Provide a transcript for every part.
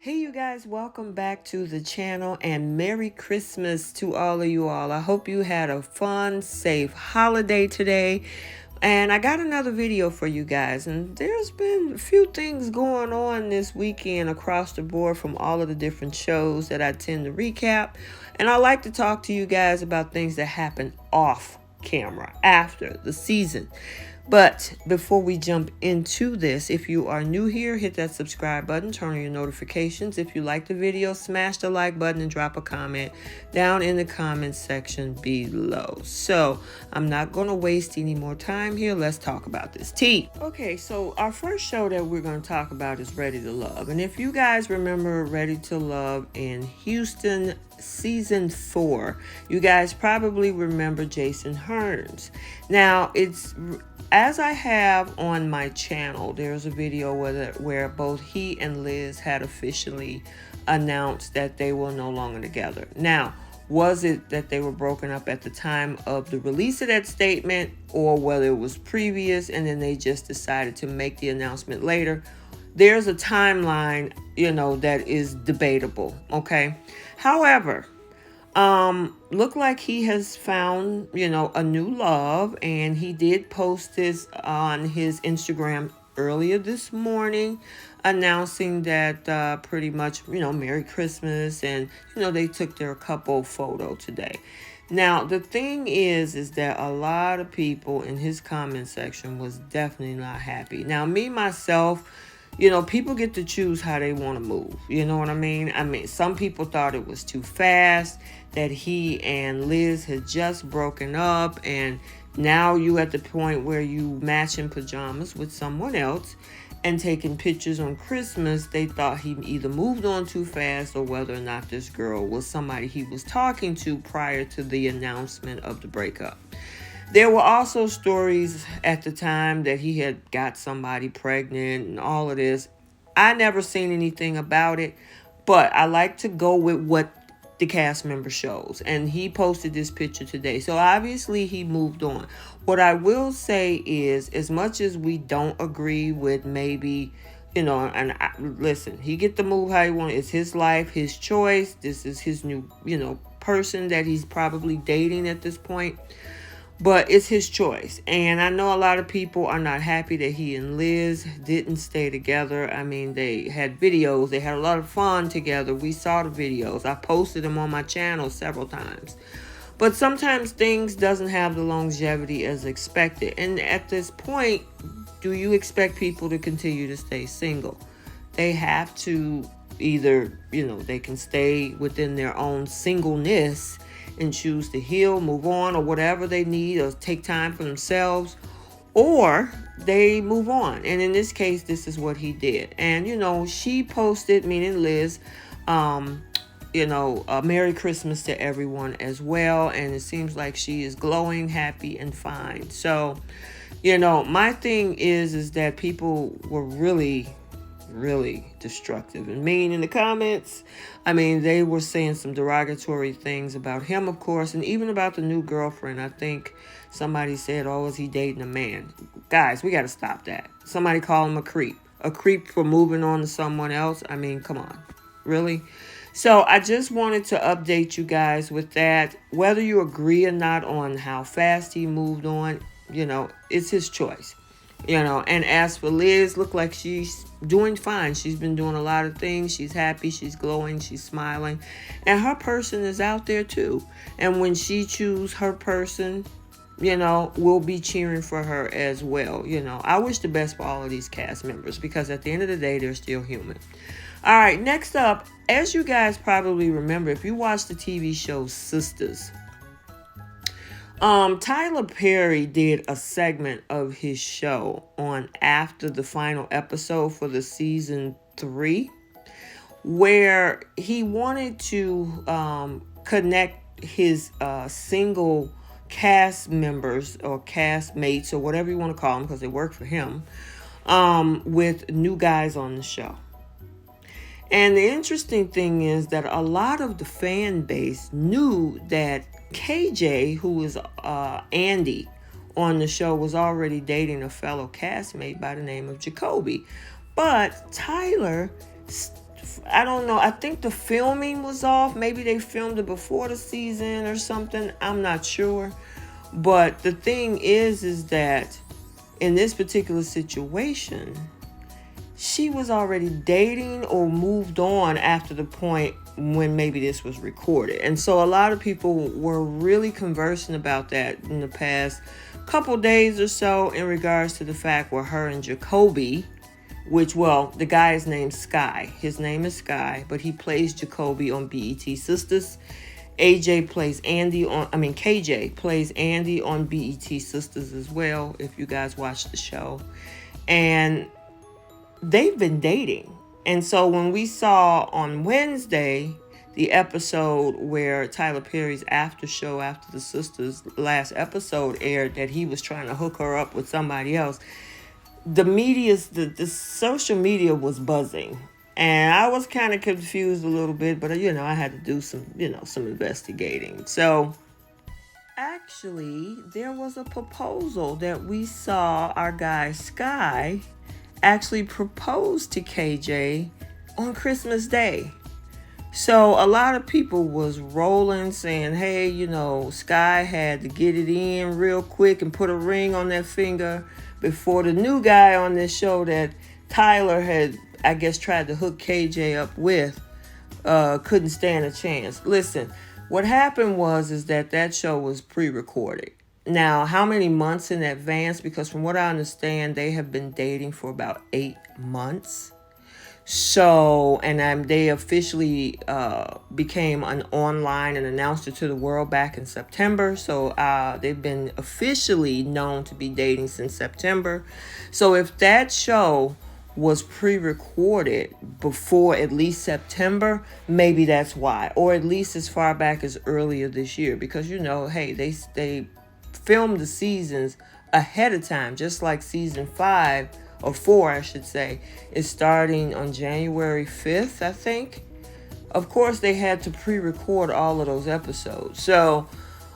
Hey you guys, welcome back to the channel and Merry Christmas to all of you all. I hope you had a fun, safe holiday today. And I got another video for you guys, and there's been a few things going on this weekend across the board from all of the different shows that I tend to recap. And I like to talk to you guys about things that happen off camera after the season. But before we jump into this, if you are new here, hit that subscribe button, turn on your notifications. If you like the video, smash the like button and drop a comment down in the comment section below. So I'm not going to waste any more time here. Let's talk about this tea. Okay, so our first show that we're going to talk about is Ready to Love. And if you guys remember Ready to Love in Houston season 4, you guys probably remember Jason Hearns. Now, it's as I have on my channel, there's a video where both he and Liz had officially announced that they were no longer together. Now, was it that they were broken up at the time of the release of that statement, or whether it was previous and then they just decided to make the announcement later? There's a timeline, that is debatable, okay? However, look like he has found, a new love, and he did post this on his Instagram earlier this morning, announcing that pretty much, Merry Christmas, and, they took their couple photo today. Now, the thing is that a lot of people in his comment section was definitely not happy. Now, me, myself, people get to choose how they want to move. You know what I mean? Some people thought it was too fast, that he and Liz had just broken up, and now you at the point where you matching pajamas with someone else and taking pictures on Christmas. They thought he either moved on too fast, or whether or not this girl was somebody he was talking to prior to the announcement of the breakup. There were also stories at the time that he had got somebody pregnant and all of this. I never seen anything about it, but I like to go with what the cast member shows. And he posted this picture today. So obviously he moved on. What I will say is, as much as we don't agree with maybe, listen, he get to move how he wants. It's his life, his choice. This is his new, person that he's probably dating at this point. But it's his choice. And I know a lot of people are not happy that he and Liz didn't stay together. They had videos. They had a lot of fun together. We saw the videos. I posted them on my channel several times. But sometimes things doesn't have the longevity as expected. And at this point, do you expect people to continue to stay single? They have to either, they can stay within their own singleness and choose to heal, move on, or whatever they need, or take time for themselves, or they move on. And in this case, this is what he did. And, she posted, meaning Liz, a Merry Christmas to everyone as well. And it seems like she is glowing, happy, and fine. So, my thing is that people were really destructive and mean in the comments. They were saying some derogatory things about him, of course, and even about the new girlfriend. I think somebody said, oh, is he dating a man? Guys, we got to stop that. Somebody called him a creep for moving on to someone else. Come on, really? So I just wanted to update you guys with that. Whether you agree or not on how fast he moved on, it's his choice. And as for Liz, look like she's doing fine. She's been doing a lot of things. She's happy. She's glowing. She's smiling. And her person is out there too. And when she chooses her person, we'll be cheering for her as well. I wish the best for all of these cast members, because at the end of the day, they're still human. All right, next up, as you guys probably remember, if you watch the TV show Sisters, Tyler Perry did a segment of his show on after the final episode for the season 3, where he wanted to connect his single cast members or cast mates, or whatever you want to call them, because they work for him, with new guys on the show. And the interesting thing is that a lot of the fan base knew that KJ, who is Andy on the show, was already dating a fellow castmate by the name of Jacoby. But Tyler I don't know. I think the filming was off. Maybe they filmed it before the season or something. I'm not sure. But the thing is that in this particular situation, she was already dating or moved on after the point when maybe this was recorded. And so a lot of people were really conversing about that in the past couple days or so in regards to the fact where her and Jacoby, which, well, the guy is named Sky. His name is Sky, but he plays Jacoby on BET Sisters. KJ plays Andy on BET Sisters as well, if you guys watch the show. And they've been dating. And so when we saw on Wednesday the episode where Tyler Perry's after show after the sisters' last episode aired, that he was trying to hook her up with somebody else, the social media was buzzing. And I was kind of confused a little bit, but I had to do some investigating. So actually, there was a proposal that we saw our guy Sky actually proposed to KJ on Christmas Day. So a lot of people was rolling saying, hey, Sky had to get it in real quick and put a ring on that finger before the new guy on this show that Tyler had, I guess, tried to hook KJ up with, couldn't stand a chance. Listen, what happened is that show was pre-recorded. Now, how many months in advance? Because from what I understand, they have been dating for about 8 months. So, and they officially became an announced it to the world back in September. So they've been officially known to be dating since September. So if that show was pre-recorded before at least September, maybe that's why. Or at least as far back as earlier this year. Because, hey, they filmed the seasons ahead of time, just like season 5 or 4, I should say, is starting on January 5th, I think. Of course, they had to pre-record all of those episodes. So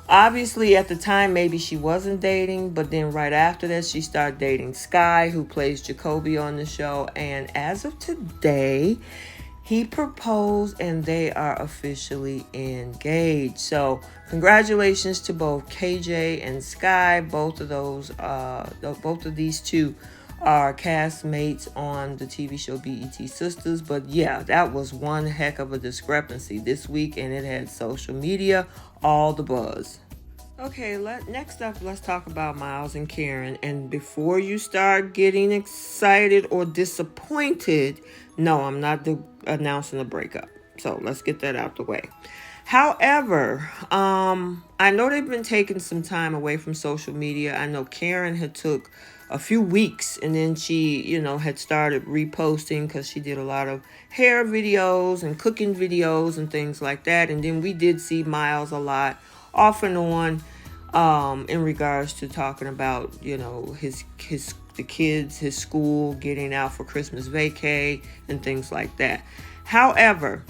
obviously at the time, maybe she wasn't dating, but then right after that, she started dating Sky, who plays Jacoby on the show. And as of today, he proposed and they are officially engaged. So congratulations to both KJ and Sky. Both of these two are castmates on the TV show BET Sisters. But yeah, that was one heck of a discrepancy this week, and it had social media all the buzz. Okay, next up, let's talk about Miles and Karen. And before you start getting excited or disappointed, no, I'm not announcing a breakup. So let's get that out the way. However, I know they've been taking some time away from social media. I know Karen had took a few weeks, and then she, had started reposting because she did a lot of hair videos and cooking videos and things like that. And then we did see Miles a lot off and on in regards to talking about, the kids, his school, getting out for Christmas vacay and things like that. However,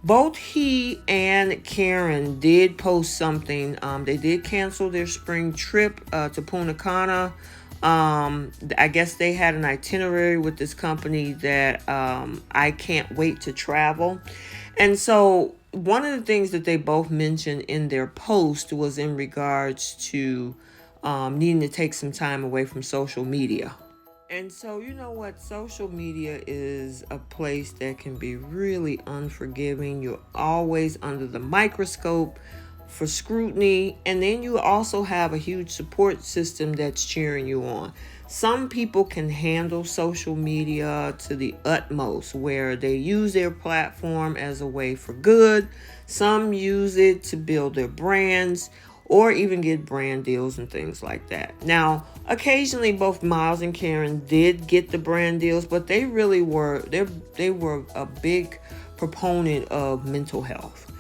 both he and Karen did post something. They did cancel their spring trip to Punta Cana. I guess they had an itinerary with this company that I can't wait to travel. And so one of the things that they both mentioned in their post was in regards to needing to take some time away from social media. And so, you know what? Social media is a place that can be really unforgiving. You're always under the microscope for scrutiny. And then you also have a huge support system that's cheering you on. Some people can handle social media to the utmost, where they use their platform as a way for good. Some use it to build their brands or even get brand deals and things like that. Now, occasionally both Miles and Karen did get the brand deals, but they really were, they were a big proponent of mental health.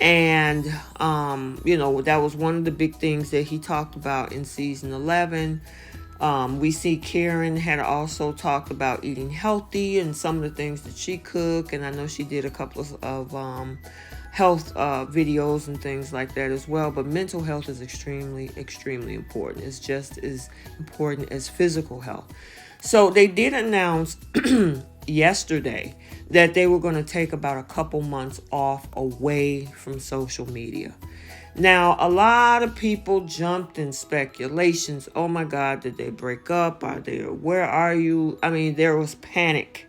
And, that was one of the big things that he talked about in season 11. We see Karen had also talked about eating healthy and some of the things that she cooked. And I know she did a couple of health videos and things like that as well. But mental health is extremely, extremely important. It's just as important as physical health. So they did announce yesterday that they were going to take about a couple months off away from social media. Now, a lot of people jumped in speculations. Oh my God, did they break up? Where are you? I mean, there was panic.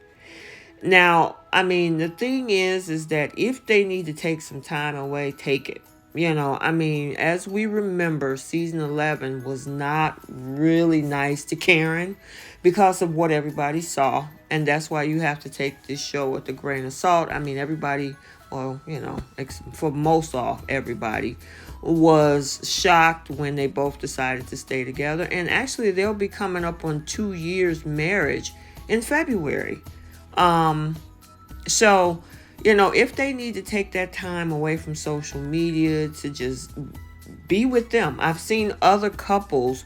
Now, I mean, the thing is that if they need to take some time away, take it. I mean, as we remember, season 11 was not really nice to Karen because of what everybody saw. And that's why you have to take this show with a grain of salt. I mean, everybody, well, for most of everybody was shocked when they both decided to stay together. And actually, they'll be coming up on 2 years marriage in February. So, if they need to take that time away from social media to just be with them. I've seen other couples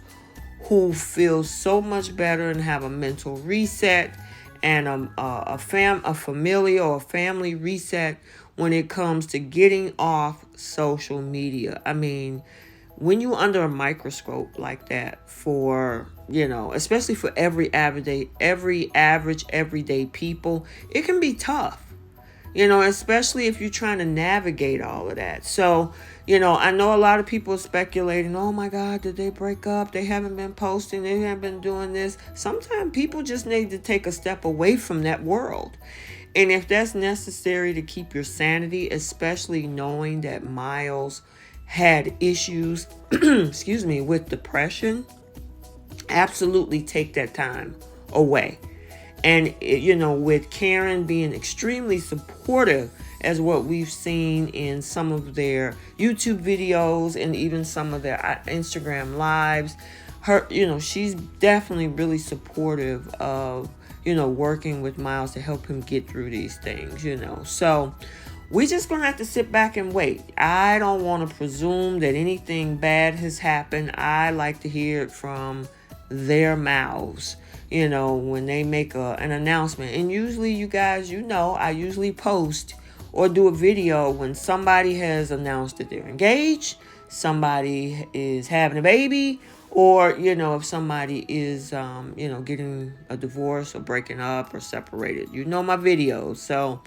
who feel so much better and have a mental reset and a familial or family reset when it comes to getting off social media. I mean, when you're under a microscope like that for, especially for everyday people, it can be tough, especially if you're trying to navigate all of that. So, I know a lot of people are speculating, oh my God, did they break up? They haven't been posting. They haven't been doing this. Sometimes people just need to take a step away from that world. And if that's necessary to keep your sanity, especially knowing that Miles had issues, with depression, absolutely take that time away. And, with Karen being extremely supportive, as what we've seen in some of their YouTube videos and even some of their Instagram lives, she's definitely really supportive of, working with Miles to help him get through these things, So we're just going to have to sit back and wait. I don't want to presume that anything bad has happened. I like to hear it from their mouths, when they make an announcement. And usually, you guys, I usually post or do a video when somebody has announced that they're engaged, somebody is having a baby, or, if somebody is, getting a divorce or breaking up or separated. My videos. So,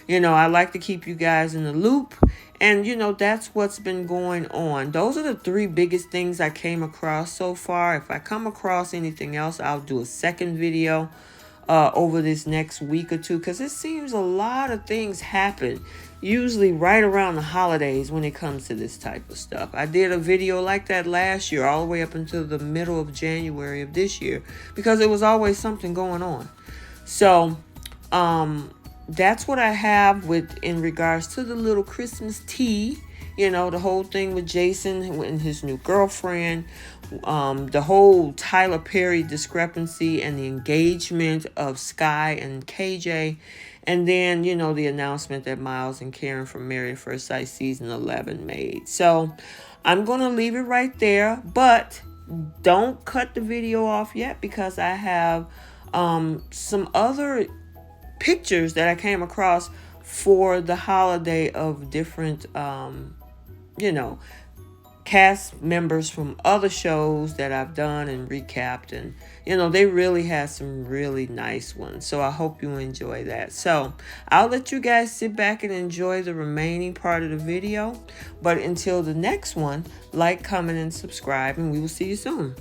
I like to keep you guys in the loop. And, that's what's been going on. Those are the 3 biggest things I came across so far. If I come across anything else, I'll do a second video over this next week or two, because it seems a lot of things happen usually right around the holidays when it comes to this type of stuff. I did a video like that last year all the way up until the middle of January of this year, because there was always something going on. So that's what I have in regards to the little Christmas tea. The whole thing with Jason and his new girlfriend, the whole Tyler Perry discrepancy and the engagement of Sky and KJ, and then, the announcement that Miles and Karen from Married at First Sight season 11 made. So I'm going to leave it right there, but don't cut the video off yet, because I have some other pictures that I came across for the holiday of different cast members from other shows that I've done and recapped, and they really had some really nice ones. So I hope you enjoy that. So I'll let you guys sit back and enjoy the remaining part of the video, but until the next one, like, comment, and subscribe, and we will see you soon.